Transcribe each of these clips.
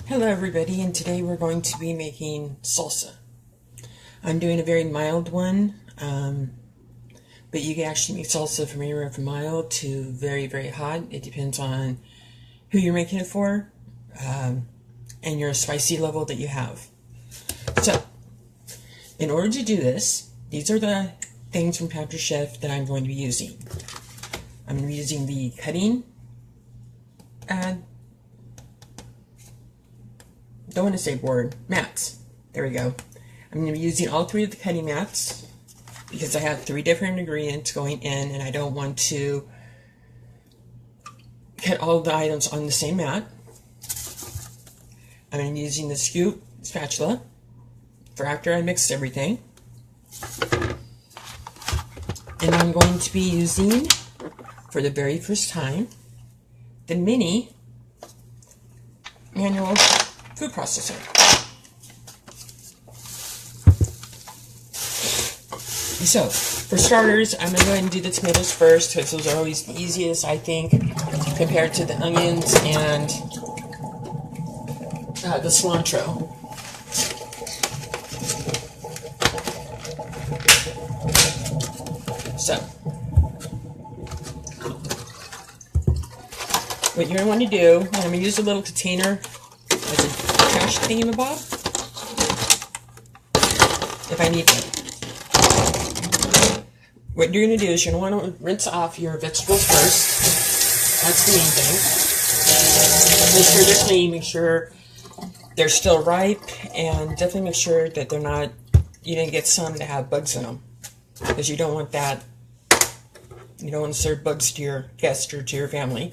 Hello everybody, and today we're going to be making salsa. I'm doing a very mild one, but you can actually make salsa from anywhere from mild to very, very hot. It depends on who you're making it for, and your spicy level that you have. So, in order to do this, these are the things from Pampered Chef that I'm going to be using. I'm going to be using the cutting don't want to say board, mats. There we go. I'm going to be using all three of the cutting mats because I have 3 different ingredients going in and I don't want to cut all the items on the same mat. I'm going to be using the scoop spatula for after I mix everything. And I'm going to be using, for the very first time, the mini manual food processor. So, for starters, I'm going to go ahead and do the tomatoes first because those are always the easiest, I think, compared to the onions and the cilantro. So, what you're going to want to do, I'm going to use a little container as a trash thingamabob if I need it. What you're going to do is you're going to want to rinse off your vegetables first. That's the main thing. Make sure they're clean, make sure they're still ripe, and definitely make sure that they're not, you didn't get some that have bugs in them. Because you don't want that, you don't want to serve bugs to your guests or to your family.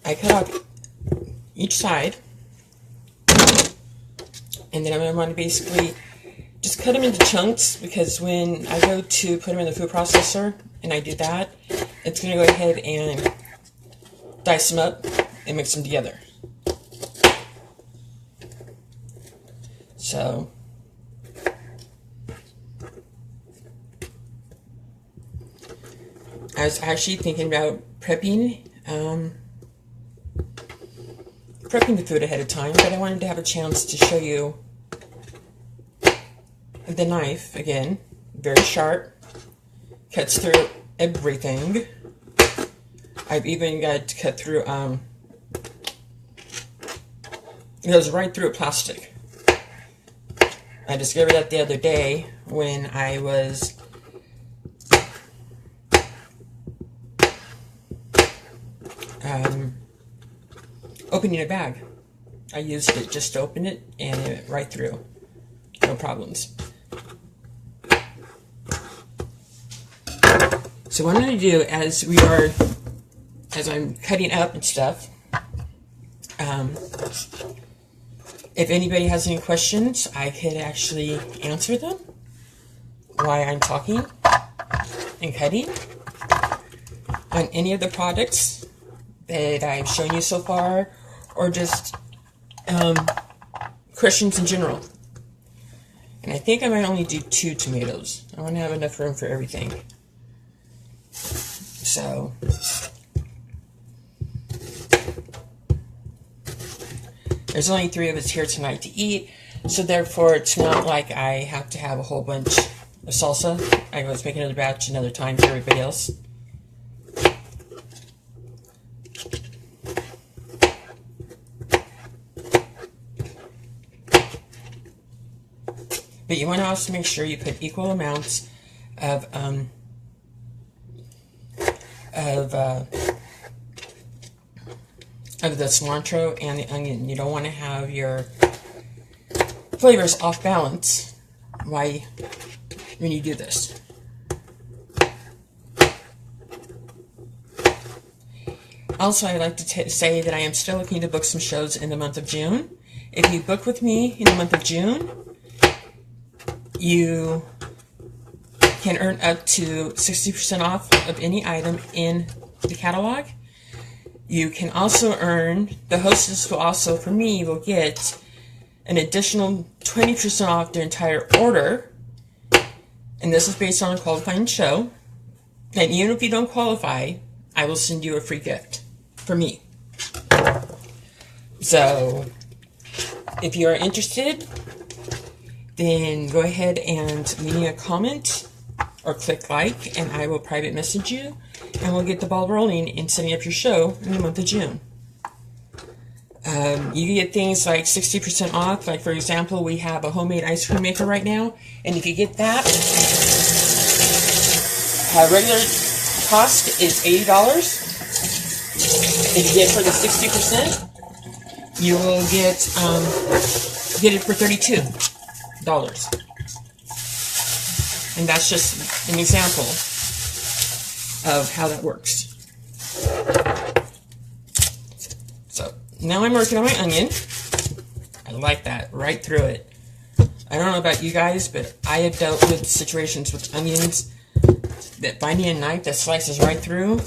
I cut off each side, and then I'm going to want to basically just cut them into chunks because when I go to put them in the food processor and I do that, it's going to go ahead and dice them up and mix them together. So, I was actually thinking about prepping the food ahead of time, but I wanted to have a chance to show you the knife again. Very sharp, cuts through everything. I've even got to cut through, it goes right through plastic. I discovered that the other day when I was opening a bag. I used it just to open it and it went right through. No problems. So what I'm going to do as I'm cutting up and stuff, if anybody has any questions, I could actually answer them while I'm talking and cutting on any of the products that I've shown you so far, or just questions in general. And I think I might only do 2 tomatoes. I want to have enough room for everything. So, there's only 3 of us here tonight to eat, so therefore it's not like I have to have a whole bunch of salsa. I was making another batch another time for everybody else. But you want to also make sure you put equal amounts of the cilantro and the onion. You don't want to have your flavors off balance when you do this. Also, I'd like to say that I am still looking to book some shows in the month of June. If you book with me in the month of June, you can earn up to 60% off of any item in the catalog. You can also earn, the hostess will also, for me, will get an additional 20% off their entire order. And this is based on a qualifying show. And even if you don't qualify, I will send you a free gift for me. So if you are interested, then go ahead and leave me a comment or click like, and I will private message you, and we'll get the ball rolling in setting up your show in the month of June. You can get things like 60% off. Like, for example, we have a homemade ice cream maker right now, and if you get that, regular cost is $80. If you get it for the 60%, you will get it for $32. And that's just an example of how that works. So now I'm working on my onion. I like that, right through it. I don't know about you guys, but I have dealt with situations with onions that finding a knife that slices right through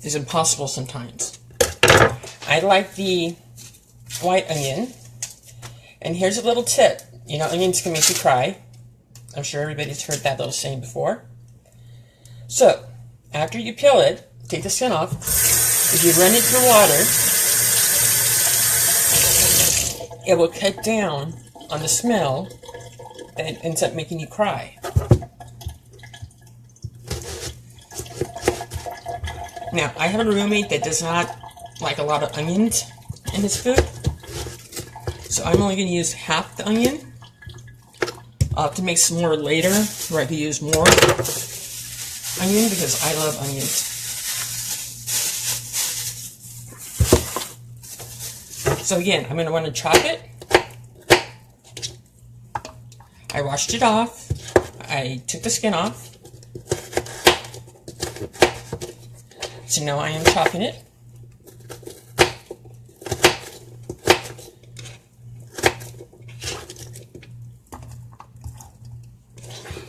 is impossible sometimes. I like the white onion. And here's a little tip. You know, onions can make you cry. I'm sure everybody's heard that little saying before. So, after you peel it, take the skin off. If you run it through water, it will cut down on the smell that ends up making you cry. Now, I have a roommate that does not like a lot of onions in his food. So I'm only going to use half the onion. I'll have to make some more later where I can use more onion because I love onions. So again, I'm going to want to chop it. I washed it off. I took the skin off. So now I am chopping it.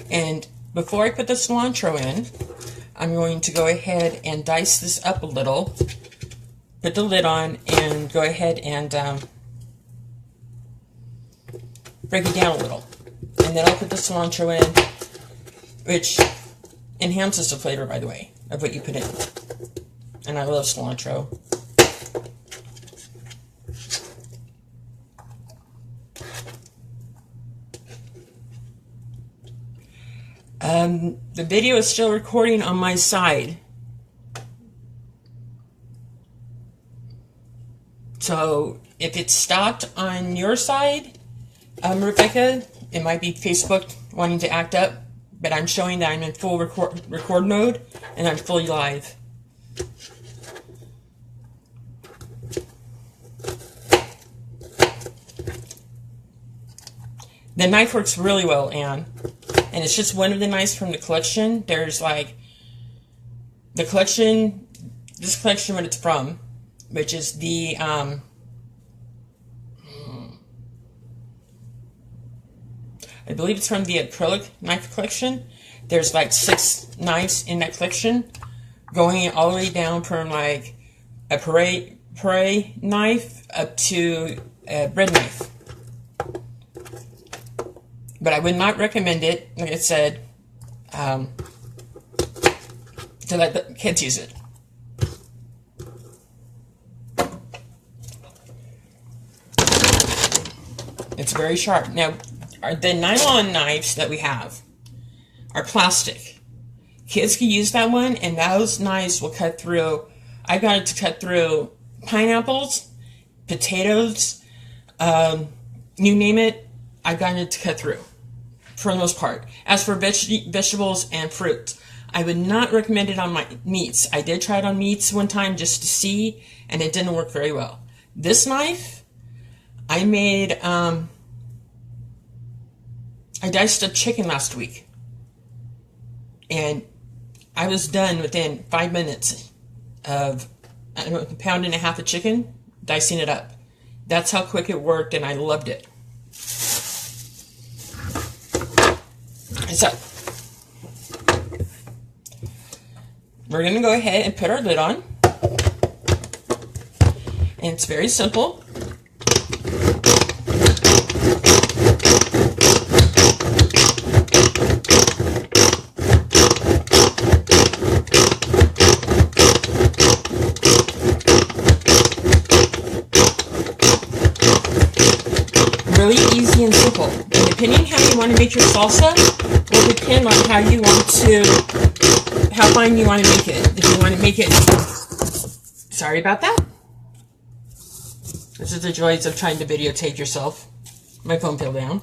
And before I put the cilantro in, I'm going to go ahead and dice this up a little, put the lid on, and go ahead and break it down a little. And then I'll put the cilantro in, which enhances the flavor, by the way, of what you put in. And I love cilantro. The video is still recording on my side. So if it stopped on your side, Rebecca, it might be Facebook wanting to act up, but I'm showing that I'm in full record mode and I'm fully live. The knife works really well, Anne. And it's just one of the knives from the collection. There's like the collection, this collection, what it's from, which is the I believe it's from the acrylic knife collection. There's like 6 knives in that collection, going all the way down from like a puree knife up to a bread knife. But I would not recommend it, like I said, to let the kids use it. It's very sharp. Now, the nylon knives that we have are plastic. Kids can use that one, and those knives will cut through. I got it to cut through pineapples, potatoes, you name it. I've gotten it to cut through, for the most part. As for vegetables and fruit, I would not recommend it on my meats. I did try it on meats one time just to see, and it didn't work very well. This knife, I made, I diced up chicken last week, and I was done within 5 minutes of, I don't know, a pound and a half of chicken, dicing it up. That's how quick it worked, and I loved it. So, we're going to go ahead and put our lid on. And it's very simple. you want to make your salsa will depend on how fine you want to make it. If you want to make it, sorry about that. This is the joys of trying to videotape yourself. My phone fell down.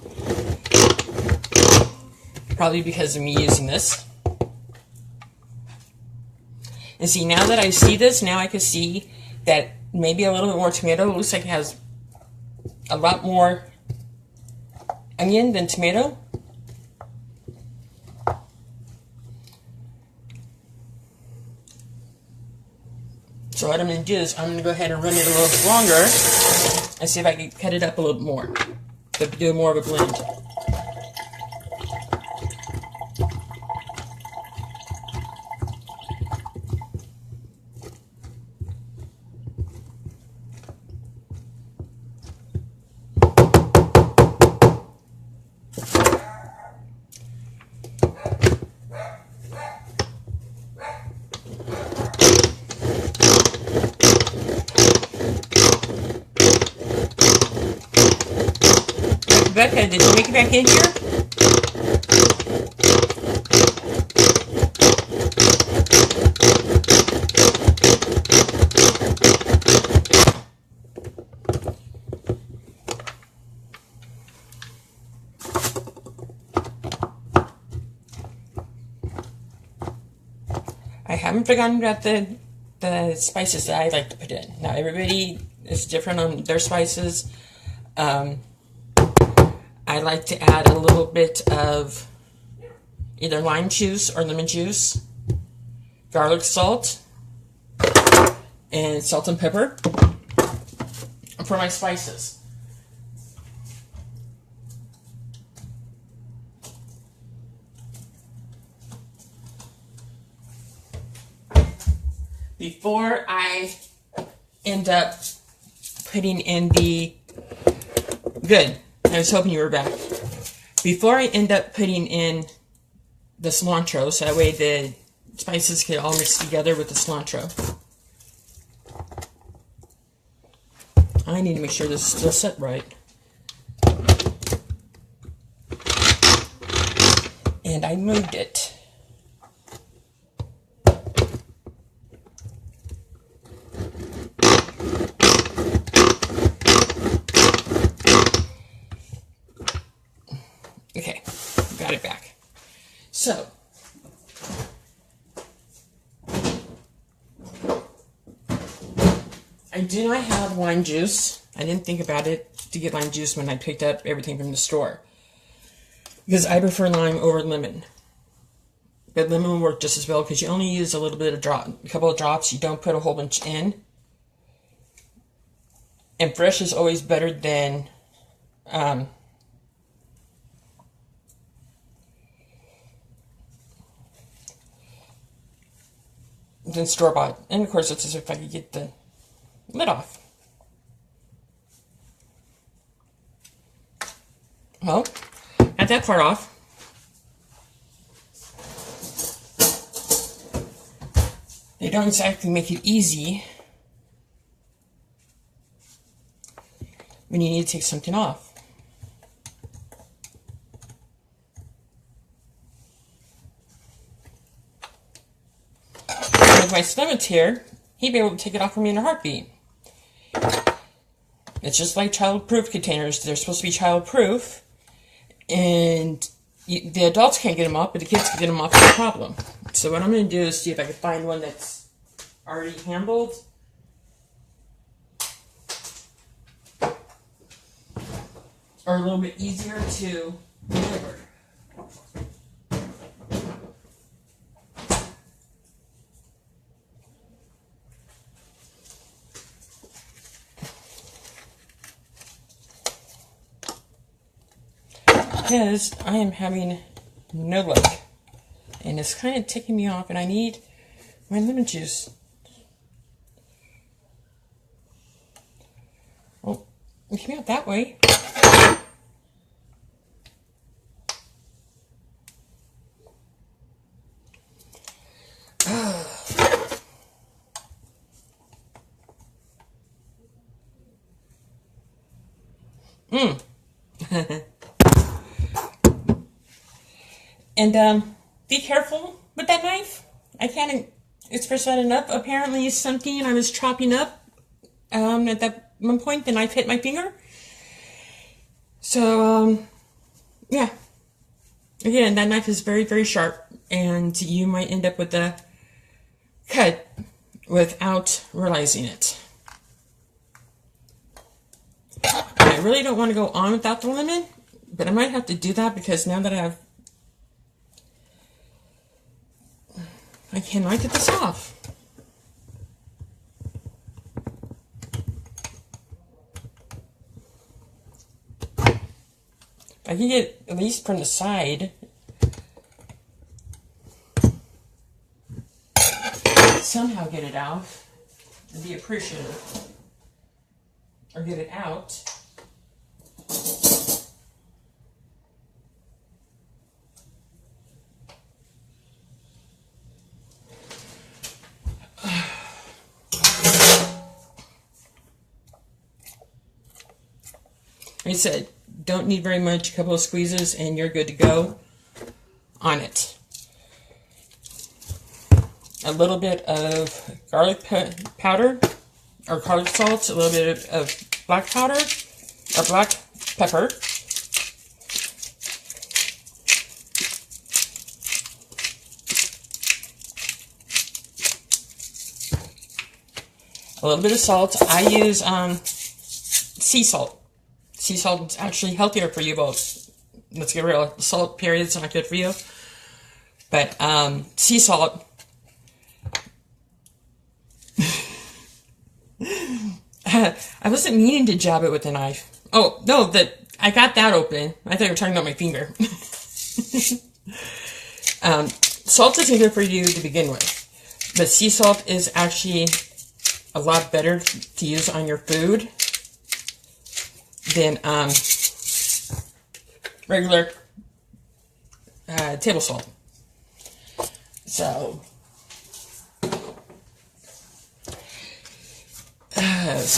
Probably because of me using this. And see, now that I see this, now I can see that maybe a little bit more tomato. It looks like it has a lot more onion than tomato. So what I'm going to do is I'm going to go ahead and run it a little longer and see if I can cut it up a little more. To do more of a blend. Rebecca, did you make it back in here? I haven't forgotten about the spices that I like to put in. Now everybody is different on their spices. I like to add a little bit of either lime juice or lemon juice, garlic salt, and salt and pepper for my spices. Before I end up putting in the... Good. I was hoping you were back. Before I end up putting in the cilantro, so that way the spices can all mix together with the cilantro. I need to make sure this is still set right. And I moved it. Okay, got it back. So, I do not have lime juice. I didn't think about it to get lime juice when I picked up everything from the store, because I prefer lime over lemon. But lemon will work just as well because you only use a little bit of a couple of drops. You don't put a whole bunch in. And fresh is always better than store-bought. And of course, it's just if I could get the lid off. Well, got that part off. They don't exactly make it easy when you need to take something off. If my stomach's here, he'd be able to take it off for me in a heartbeat. It's just like child-proof containers. They're supposed to be child-proof, and the adults can't get them off, but the kids can get them off, no problem. So what I'm going to do is see if I can find one that's already handled. Or a little bit easier to deliver. Because I am having no luck. And it's kind of ticking me off, and I need my lemon juice. Well, it came out that way. And be careful with that knife. I can't express that enough. Apparently something I was chopping up at that one point, the knife hit my finger. So, yeah. Again, that knife is very, very sharp, and you might end up with a cut without realizing it. I really don't want to go on without the lemon, but I might have to do that because now that I cannot get this off. I can get at least from the side. Somehow get it out and be appreciative. Or get it out. Like I said, don't need very much, a couple of squeezes and you're good to go on it. A little bit of garlic powder or garlic salt, a little bit of black powder or black pepper. A little bit of salt. I use sea salt. Sea salt is actually healthier for you both. Let's get real. Salt, period, is not good for you. But sea salt. I wasn't meaning to jab it with a knife. Oh, no, I got that open. I thought you were talking about my finger. Salt isn't good for you to begin with. But sea salt is actually a lot better to use on your food than regular table salt. So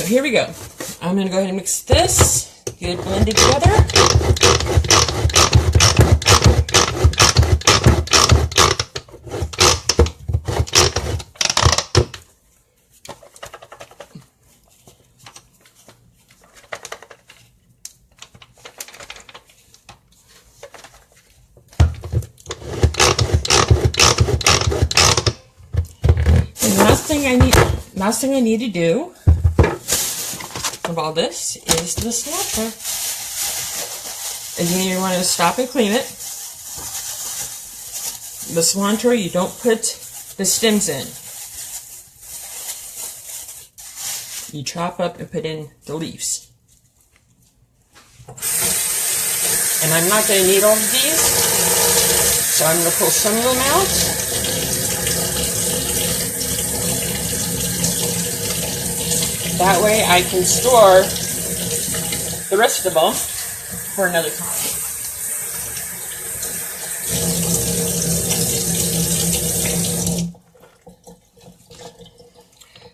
here we go. I'm going to go ahead and mix this, get it blended together. Last thing I need to do of all this is the cilantro. Again, you want to stop and clean it. The cilantro, you don't put the stems in. You chop up and put in the leaves. And I'm not going to need all of these, so I'm going to pull some of them out. That way I can store the rest of them for another time.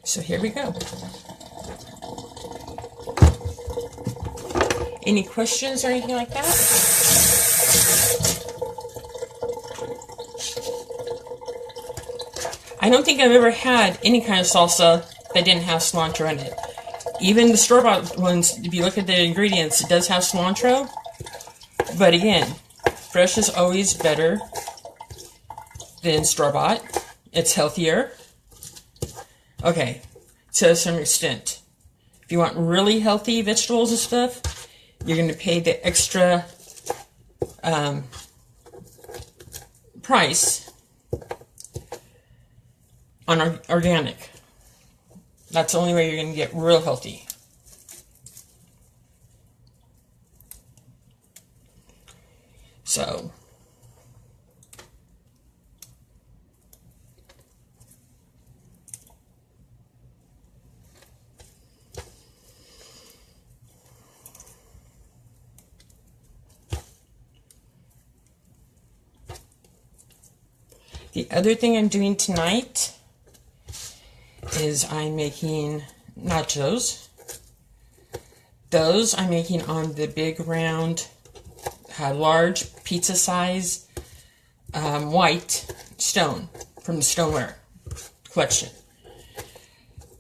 So here we go. Any questions or anything like that? I don't think I've ever had any kind of salsa that didn't have cilantro in it. Even the store-bought ones, if you look at the ingredients, it does have cilantro. But again, fresh is always better than store-bought. It's healthier. Okay, to some extent. If you want really healthy vegetables and stuff, you're going to pay the extra price on organic. That's the only way you're going to get real healthy. So, the other thing I'm doing tonight is I'm making nachos. Those I'm making on the big round, large pizza size white stone from the stoneware collection.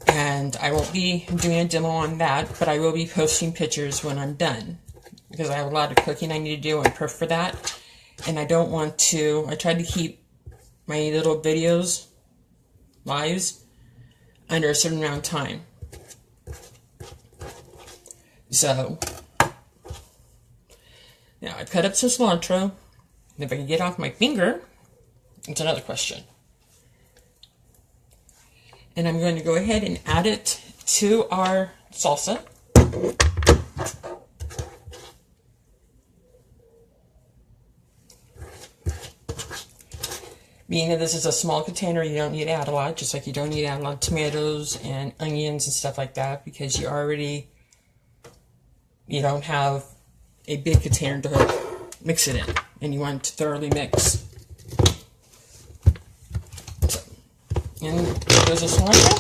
And I won't be doing a demo on that, but I will be posting pictures when I'm done, because I have a lot of cooking I need to do and prep for that. And I don't want to, I tried to keep my little videos, lives, under a certain amount of time. So, now I've cut up some cilantro, and if I can get off my finger, it's another question. And I'm going to go ahead and add it to our salsa. Being that this is a small container, you don't need to add a lot, just like you don't need to add a lot of tomatoes and onions and stuff like that, because you don't have a big container to mix it in, and you want it to thoroughly mix. So, and there goes the cilantro.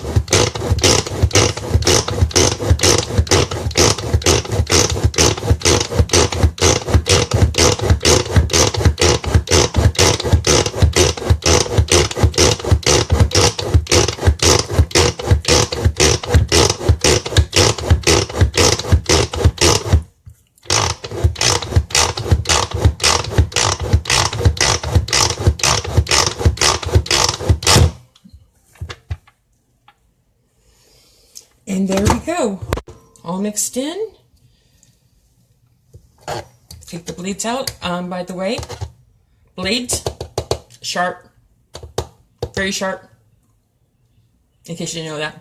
And there we go, all mixed in. Take the blades out. By the way, blades, sharp, very sharp, in case you didn't know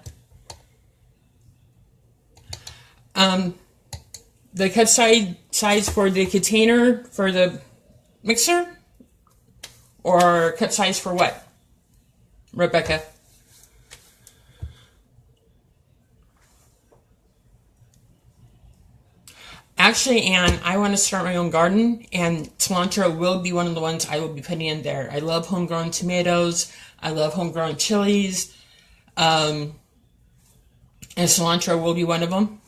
that. The cut size for the container for the mixer, or cut size for what, Rebecca? Actually, Anne, I want to start my own garden, and cilantro will be one of the ones I will be putting in there. I love homegrown tomatoes. I love homegrown chilies. And cilantro will be one of them.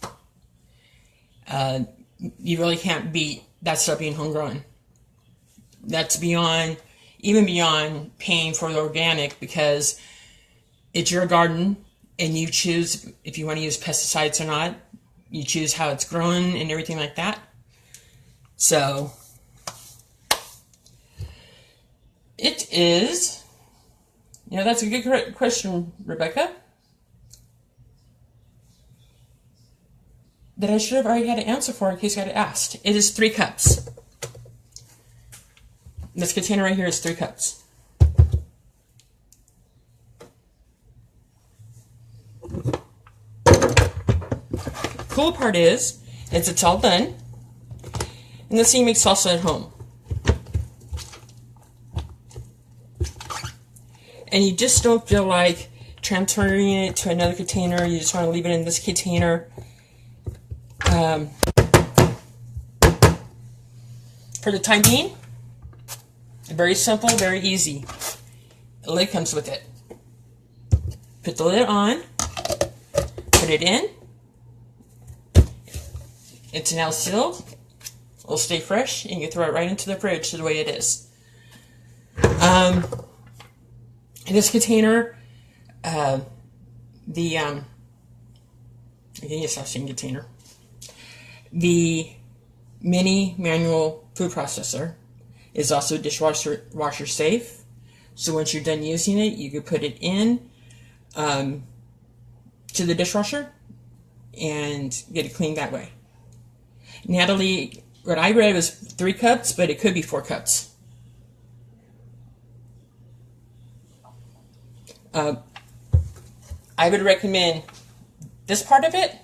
You really can't beat that stuff being homegrown. That's even beyond paying for the organic, because it's your garden, and you choose if you want to use pesticides or not. You choose how it's grown and everything like that. So, it is, that's a good question, Rebecca, that I should have already had an answer for in case I had asked. It is 3 cups. This container right here is 3 cups. Cool part is it's all done, and let's see you make salsa at home. And you just don't feel like transferring it to another container. You just want to leave it in this container. For the time being, very simple, very easy. The lid comes with it. Put the lid on, put it in. It's now sealed. It'll stay fresh, and you throw it right into the fridge the way it is. In this container, I can use that same container. The mini manual food processor is also dishwasher safe. So once you're done using it, you can put it in to the dishwasher and get it cleaned that way. Natalie, what I read was 3 cups, but it could be 4 cups. I would recommend this part of it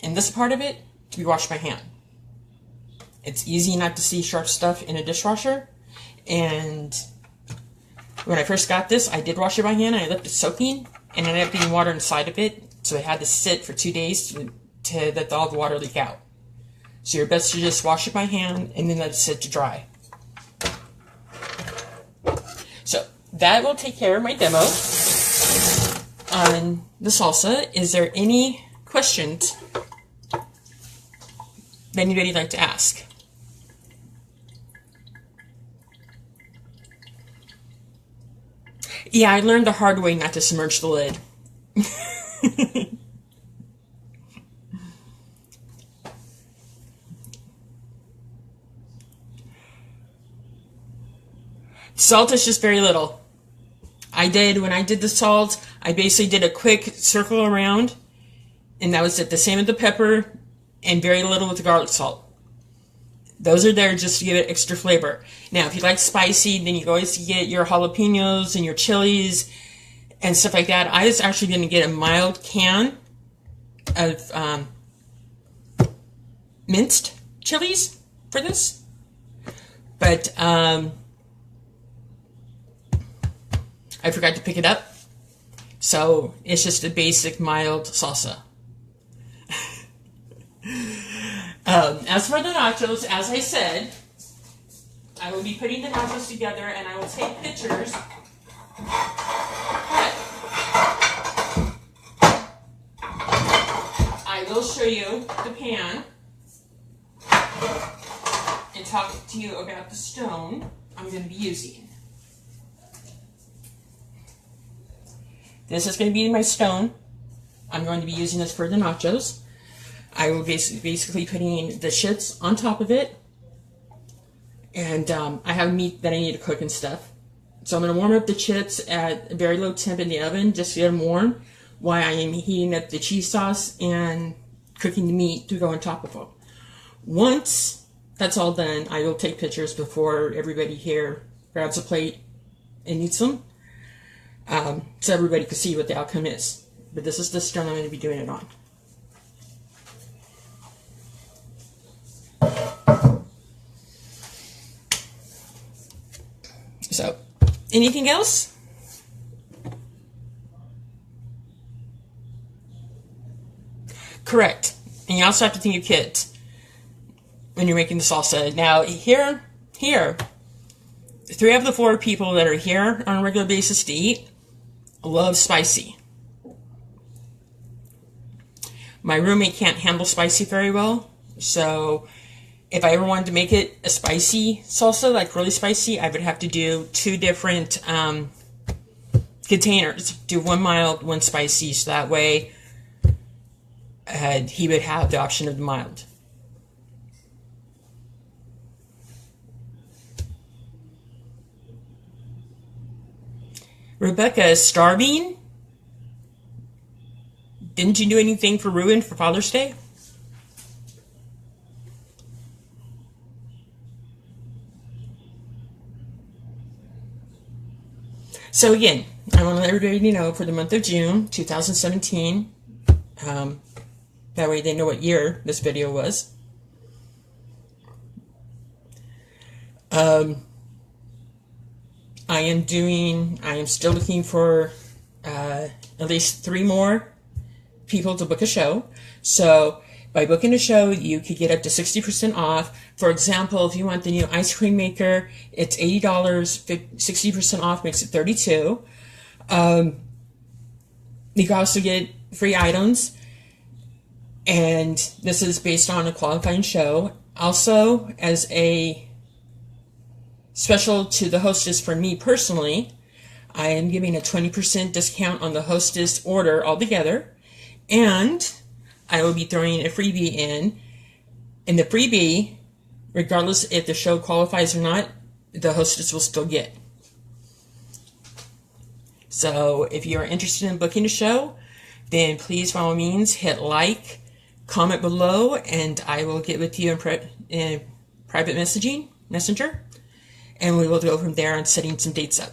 and this part of it to be washed by hand. It's easy not to see sharp stuff in a dishwasher, and when I first got this, I did wash it by hand, and I left it soaking, and I ended up getting water inside of it, so it had to sit for 2 days to let all the water leak out. So you're best to just wash it by hand and then let it sit to dry. So that will take care of my demo on the salsa. Is there any questions that anybody would like to ask? Yeah, I learned the hard way not to submerge the lid. Salt is just very little. When I did the salt, I basically did a quick circle around, and that was it. The same with the pepper, and very little with the garlic salt. Those are there just to give it extra flavor. Now, if you like spicy, then you can always get your jalapenos and your chilies and stuff like that. I was actually going to get a mild can of minced chilies for this. But I forgot to pick it up. So it's just a basic mild salsa. As for the nachos, as I said, I will be putting the nachos together and I will take pictures. I will show you the pan and talk to you about the stone I'm going to be using. This is going to be my stone. I'm going to be using this for the nachos. I will basically putting the chips on top of it. And I have meat that I need to cook and stuff. So I'm going to warm up the chips at a very low temp in the oven just to get them warm while I am heating up the cheese sauce and cooking the meat to go on top of it. Once that's all done, I will take pictures before everybody here grabs a plate and eats them. So everybody can see what the outcome is. But this is the stone I'm going to be doing it on. So, anything else? Correct. And you also have to think of kids when you're making the salsa. Now, here, 3 of the 4 people that are here on a regular basis to eat love spicy. My roommate can't handle spicy very well, so if I ever wanted to make it a spicy salsa, like really spicy, I would have to do 2 different containers. Do one mild, one spicy, so that way he would have the option of the mild. Rebecca is starving. Didn't you do anything for Ruin for Father's Day? So again, I want to let everybody know for the month of June 2017, that way they know what year this video was. I am still looking for at least 3 more people to book a show. So by booking a show, you could get up to 60% off. For example, if you want the new ice cream maker, it's $80. 60% off makes it $32. You can also get free items. And this is based on a qualifying show. Also, as a special to the hostess for me personally, I am giving a 20% discount on the hostess order altogether. And I will be throwing a freebie in. And the freebie, regardless if the show qualifies or not, the hostess will still get. So if you are interested in booking a show, then please, by all means, hit like, comment below, and I will get with you in private messenger, and we will go from there on setting some dates up.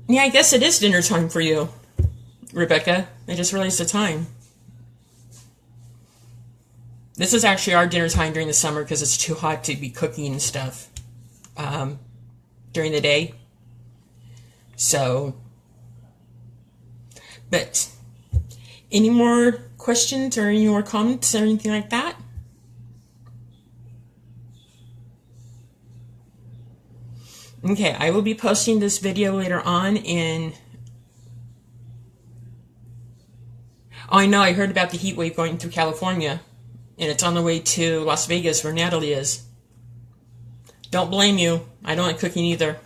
Yeah, I guess it is dinner time for you, Rebecca. I just realized the time. This is actually our dinner time during the summer because it's too hot to be cooking and stuff during the day. So, but any more questions or any more comments or anything like that? Okay, I will be posting this video later on Oh, I know, I heard about the heat wave going through California, and it's on the way to Las Vegas where Natalie is. Don't blame you. I don't like cooking either.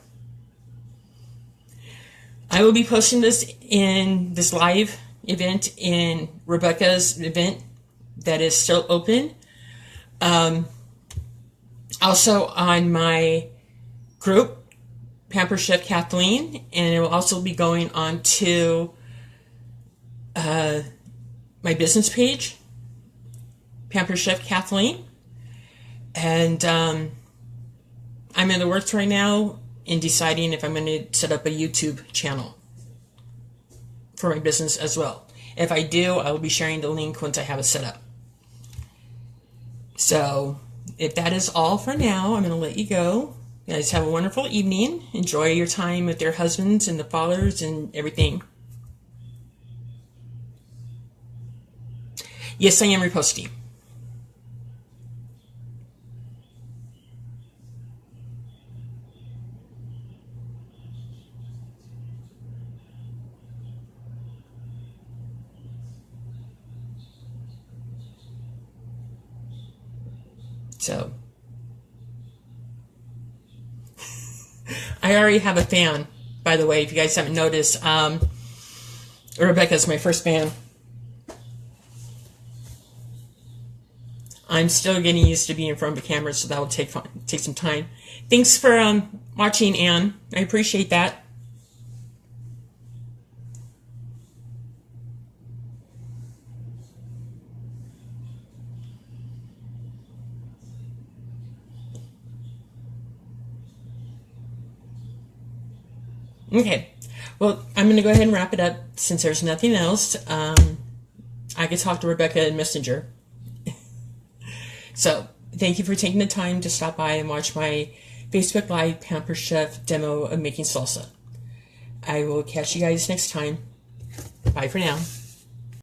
I will be posting this in this live event in Rebecca's event that is still open. Also on my group, Pampered Chef Kathleen, and it will also be going on to my business page, Pampered Chef Kathleen. And I'm in the works right now in deciding if I'm going to set up a YouTube channel for my business as well. If I do, I will be sharing the link once I have it set up. So, if that is all for now, I'm going to let you go. You guys have a wonderful evening. Enjoy your time with your husbands and the fathers and everything. Yes, I am reposting. So, I already have a fan, by the way, if you guys haven't noticed. Rebecca's my first fan. I'm still getting used to being in front of the camera, so that will take some time. Thanks for watching, Anne. I appreciate that. Okay, well, I'm going to go ahead and wrap it up since there's nothing else. I could talk to Rebecca in Messenger. So, thank you for taking the time to stop by and watch my Facebook Live Pampered Chef demo of making salsa. I will catch you guys next time. Bye for now.